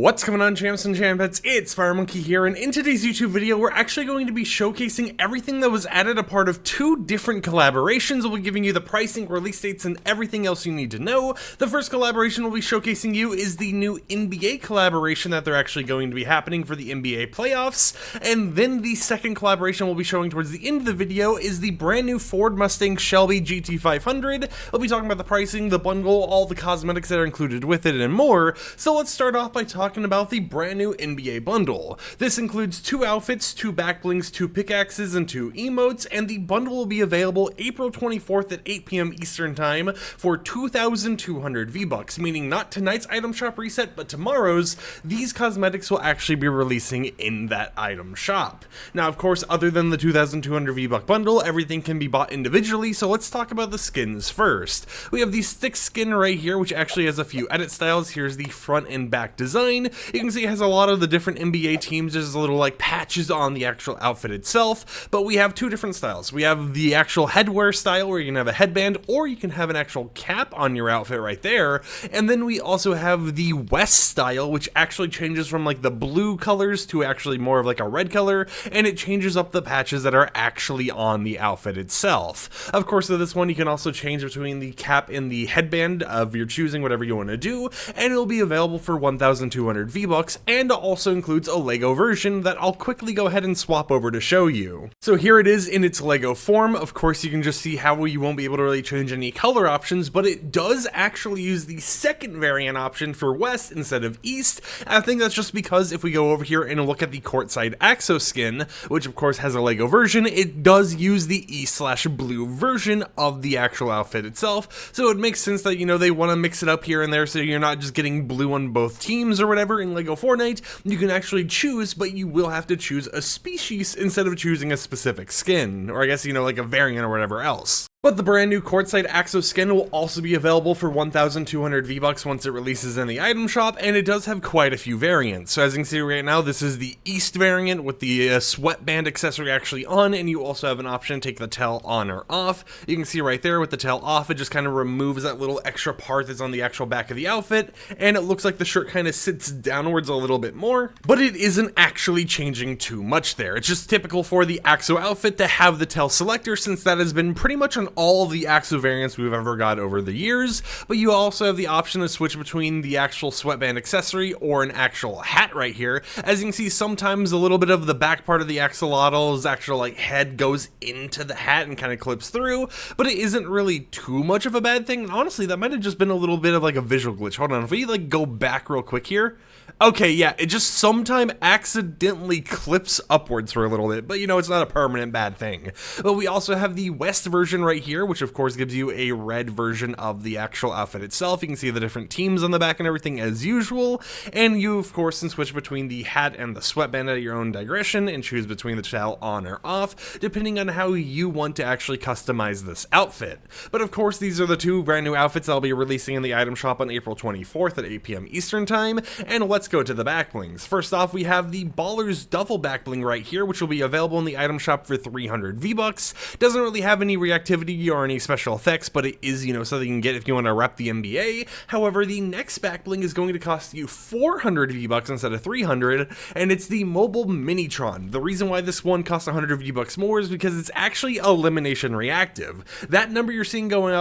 What's going on, champs and champettes? It's FireMonkey here, and in today's YouTube video, we're actually going to be showcasing everything that was added a part of two different collaborations. We'll be giving you the pricing, release dates, and everything else you need to know. The first collaboration we'll be showcasing you is the new NBA collaboration that they're actually going to be happening for the NBA playoffs, and then the second collaboration we'll be showing towards the end of the video is the brand new Ford Mustang Shelby GT500. We'll be talking about the pricing, the bundle, all the cosmetics that are included with it, and more. So let's start off by talking about the brand new NBA bundle. This includes 2 outfits, 2 back blings, 2 pickaxes, and 2 emotes, and the bundle will be available April 24th at 8 p.m. Eastern Time for 2,200 V-Bucks, meaning not tonight's item shop reset, but tomorrow's. These cosmetics will actually be releasing in that item shop. Now, of course, other than the 2,200 V-Buck bundle, everything can be bought individually, so let's talk about the skins first. We have the stick skin right here, which actually has a few edit styles. Here's the front and back design. You can see it has a lot of the different NBA teams. There's little like patches on the actual outfit itself, but we have 2 different styles. We have the actual headwear style where you can have a headband or you can have an actual cap on your outfit right there, and then we also have the West style, which actually changes from like the blue colors to actually more of like a red color, and it changes up the patches that are actually on the outfit itself. Of course, with this one you can also change between the cap and the headband of your choosing, whatever you want to do, and it'll be available for 1,200 V-Bucks, and also includes a Lego version that I'll quickly go ahead and swap over to show you. So here it is in its Lego form. Of course, you can just see how you won't be able to really change any color options, but it does actually use the second variant option for West instead of East. I think that's just because if we go over here and look at the Quartzite Axe Skin, which of course has a Lego version, it does use the East/blue version of the actual outfit itself, so it makes sense that, you know, they want to mix it up here and there so you're not just getting blue on both teams or whatever. In Lego Fortnite, you can actually choose, but you will have to choose a species instead of choosing a specific skin, or I guess, you know, like a variant or whatever else. But the brand new Quartzite Axe Skin will also be available for 1,200 V-Bucks once it releases in the item shop, and it does have quite a few variants. So as you can see right now, this is the East variant with the sweatband accessory actually on, and you also have an option to take the tail on or off. You can see right there with the tail off, it just kind of removes that little extra part that's on the actual back of the outfit, and it looks like the shirt kind of sits downwards a little bit more, but it isn't actually changing too much there. It's just typical for the Axo outfit to have the tail selector, since that has been pretty much on all the Axo variants we've ever got over the years, but you also have the option to switch between the actual sweatband accessory or an actual hat right here. As you can see, sometimes a little bit of the back part of the axolotl's actual like head goes into the hat and kind of clips through, but it isn't really too much of a bad thing. And honestly, that might have just been a little bit of like a visual glitch. Hold on, if we like go back real quick here. Okay, yeah, it just sometime accidentally clips upwards for a little bit, but you know, it's not a permanent bad thing. But we also have the West version right here, which of course gives you a red version of the actual outfit itself. You can see the different teams on the back and everything as usual, and you of course can switch between the hat and the sweatband at your own digression and choose between the tail on or off, depending on how you want to actually customize this outfit. But of course, these are the 2 brand new outfits I'll be releasing in the item shop on April 24th at 8 p.m. Eastern Time, and let's go to the back blings. First off, we have the Baller's Duffel back bling right here, which will be available in the item shop for 300 V-Bucks. Doesn't really have any reactivity or any special effects, but it is, you know, something you can get if you want to rep the NBA. However, the next back bling is going to cost you 400 V-Bucks instead of 300, and it's the Mobile Minitron. The reason why this one costs 100 V-Bucks more is because it's actually elimination reactive. That number you're seeing going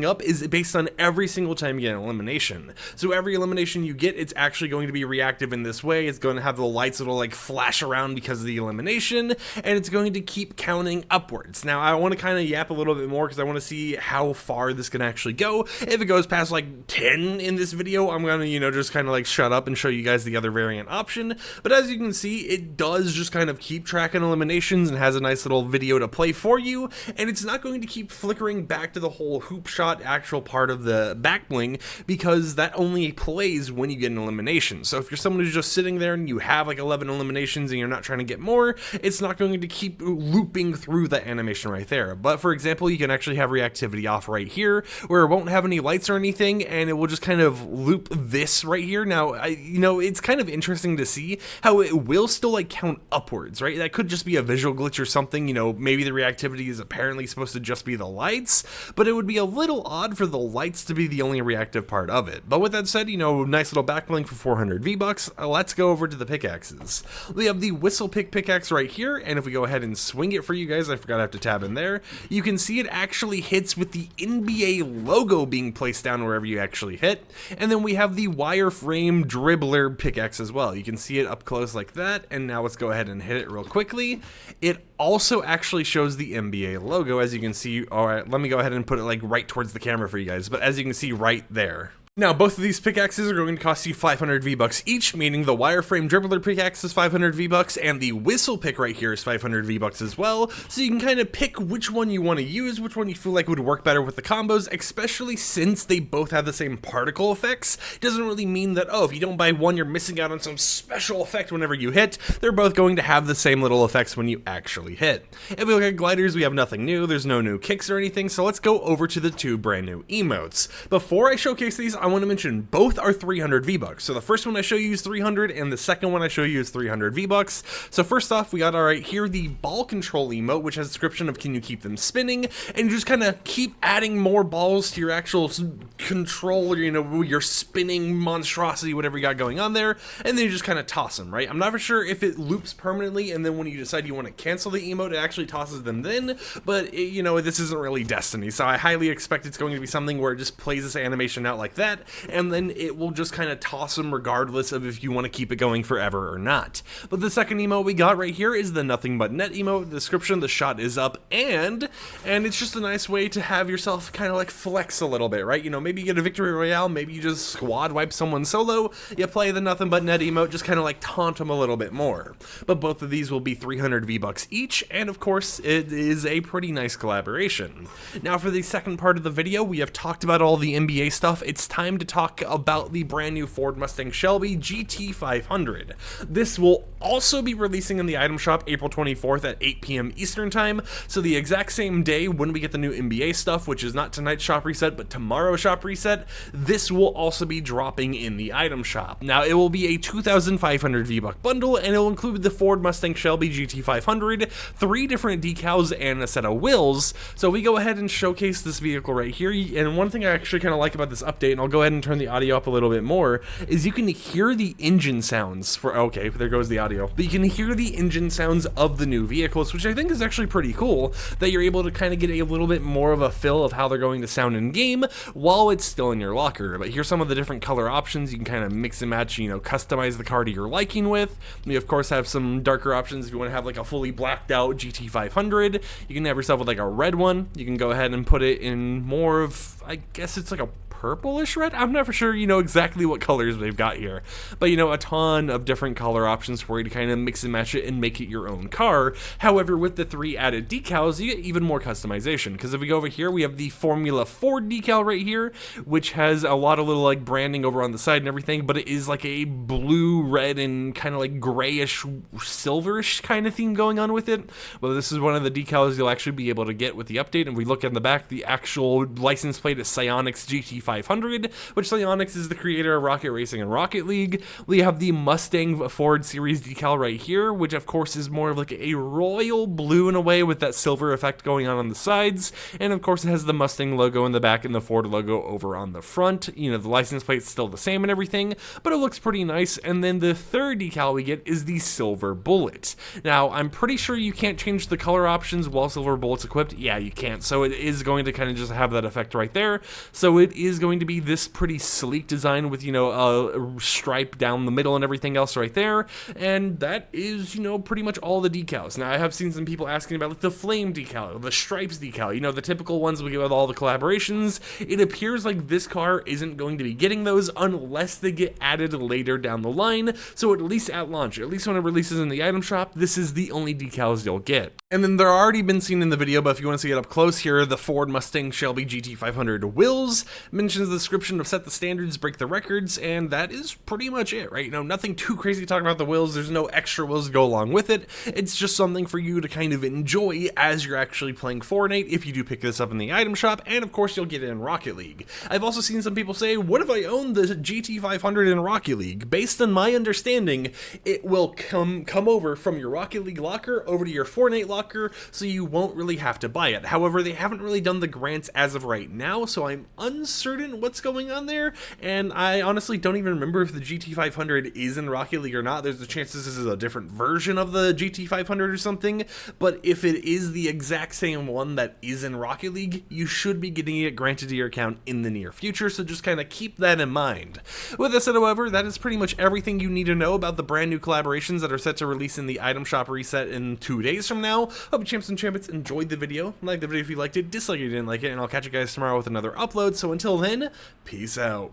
up is based on every single time you get an elimination. So every elimination you get, it's actually going to be reactive in this way. It's going to have the lights that'll like flash around because of the elimination, and it's going to keep counting upwards. Now, I want to kind of yap a little bit more because I want to see how far this can actually go. If it goes past like 10 in this video, I'm going to, you know, just kind of like shut up and show you guys the other variant option. But as you can see, it does just kind of keep tracking eliminations and has a nice little video to play for you, and it's not going to keep flickering back to the whole hoop shot actual part of the back bling, because that only plays when you get an elimination. So if you're someone who's just sitting there and you have like 11 eliminations and you're not trying to get more, it's not going to keep looping through that animation right there. But for example, example, you can actually have reactivity off right here, where it won't have any lights or anything, and it will just kind of loop this right here. Now, it's kind of interesting to see how it will still like count upwards, right? That could just be a visual glitch or something. Maybe the reactivity is apparently supposed to just be the lights, but it would be a little odd for the lights to be the only reactive part of it. But with that said, nice little back bling for 400 V-Bucks. Let's go over to the pickaxes. We have the whistle pick pickaxe right here, and if we go ahead and swing it for you guys, I forgot I have to tab in there, you can see it actually hits with the NBA logo being placed down wherever you actually hit. And then we have the wireframe dribbler pickaxe as well. You can see it up close like that, and now let's go ahead and hit it real quickly. It also actually shows the NBA logo, as you can see. All right, let me go ahead and put it like right towards the camera for you guys, but as you can see right there. Now, both of these pickaxes are going to cost you 500 V-Bucks each, meaning the wireframe dribbler pickaxe is 500 V-Bucks, and the whistle pick right here is 500 V-Bucks as well, so you can kind of pick which one you want to use, which one you feel like would work better with the combos, especially since they both have the same particle effects. It doesn't really mean that, if you don't buy one, you're missing out on some special effect whenever you hit. They're both going to have the same little effects when you actually hit. If we look at gliders, we have nothing new. There's no new kicks or anything, so let's go over to the two brand new emotes. Before I showcase these, I want to mention both are 300 V-Bucks. So the first one I show you is 300, and the second one I show you is 300 V-Bucks. So first off, we got right here the ball control emote, which has a description of can you keep them spinning, and you just kind of keep adding more balls to your actual control, your spinning monstrosity, whatever you got going on there, and then you just kind of toss them, right? I'm not for sure if it loops permanently, and then when you decide you want to cancel the emote, it actually tosses them then, but this isn't really Destiny, so I highly expect it's going to be something where it just plays this animation out like that, and then it will just kind of toss them regardless of if you want to keep it going forever or not. But the second emote we got right here is the nothing but net emote. The description, the shot is up, and it's just a nice way to have yourself kind of like flex a little bit, right? Maybe you get a victory royale, maybe you just squad wipe someone solo, you play the nothing but net emote, just kind of like taunt them a little bit more. But both of these will be 300 V-Bucks each, and of course it is a pretty nice collaboration. Now for the second part of the video, we have talked about all the NBA stuff. It's time to talk about the brand new Ford Mustang Shelby GT500. This will also be releasing in the item shop April 24th at 8 p.m. Eastern time, so the exact same day when we get the new NBA stuff, which is not tonight's shop reset but tomorrow's shop reset, this will also be dropping in the item shop. Now it will be a 2,500 V-Buck bundle, and it will include the Ford Mustang Shelby GT500, 3 different decals, and a set of wheels. So we go ahead and showcase this vehicle right here, and one thing I actually kind of like about this update, and I'll go ahead and turn the audio up a little bit more, is you can hear the engine sounds for, okay, there goes the audio, but you can hear the engine sounds of the new vehicles, which I think is actually pretty cool, that you're able to kind of get a little bit more of a feel of how they're going to sound in game while it's still in your locker. But here's some of the different color options. You can kind of mix and match, customize the car to your liking with. We of course have some darker options if you want to have like a fully blacked out GT500. You can have yourself with like a red one. You can go ahead and put it in more of, I guess it's like a purplish red. I'm not for sure, exactly what colors they've got here, but a ton of different color options for you to kind of mix and match it and make it your own car. However, with the 3 added decals, you get even more customization, because if we go over here, we have the Formula Ford decal right here, which has a lot of little like branding over on the side and everything, but it is like a blue, red, and kind of like grayish, silverish kind of theme going on with it. Well, this is one of the decals you'll actually be able to get with the update, and we look in the back, the actual license plate is Psyonix GT500, which Psyonix is the creator of Rocket Racing and Rocket League. We have the Mustang Ford Series decal right here, which of course is more of like a royal blue in a way with that silver effect going on the sides, and of course it has the Mustang logo in the back and the Ford logo over on the front. The license plate's still the same and everything, but it looks pretty nice. And then the third decal we get is the Silver Bullet. Now I'm pretty sure you can't change the color options while Silver Bullet's equipped. Yeah, you can't, so it is going to kind of just have that effect right there. So it is going to be this pretty sleek design with a stripe down the middle and everything else right there, and that is pretty much all the decals. Now I have seen some people asking about like the flame decal, the stripes decal, the typical ones we get with all the collaborations. It appears like this car isn't going to be getting those unless they get added later down the line, so at least at launch, at least when it releases in the item shop, this is the only decals you'll get. And then they're already been seen in the video, but if you want to see it up close, here are the Ford Mustang Shelby GT500 wheels. mentions in the description of set the standards, break the records, and that is pretty much it, right? Nothing too crazy to talk about the wills. There's no extra wills to go along with it. It's just something for you to kind of enjoy as you're actually playing Fortnite if you do pick this up in the item shop, and of course you'll get it in Rocket League. I've also seen some people say, what if I own the GT500 in Rocket League? Based on my understanding, it will come over from your Rocket League locker over to your Fortnite locker, so you won't really have to buy it. However, they haven't really done the grants as of right now, so I'm uncertain what's going on there, and I honestly don't even remember if the GT500 is in Rocket League or not. There's the chances this is a different version of the GT500 or something, but if it is the exact same one that is in Rocket League, you should be getting it granted to your account in the near future, so just kind of keep that in mind. With that said, however, that is pretty much everything you need to know about the brand new collaborations that are set to release in the item shop reset in 2 days from now. Hope you champs and champions enjoyed the video. Like the video if you liked it, dislike it if you didn't like it, and I'll catch you guys tomorrow with another upload. So until then, peace out.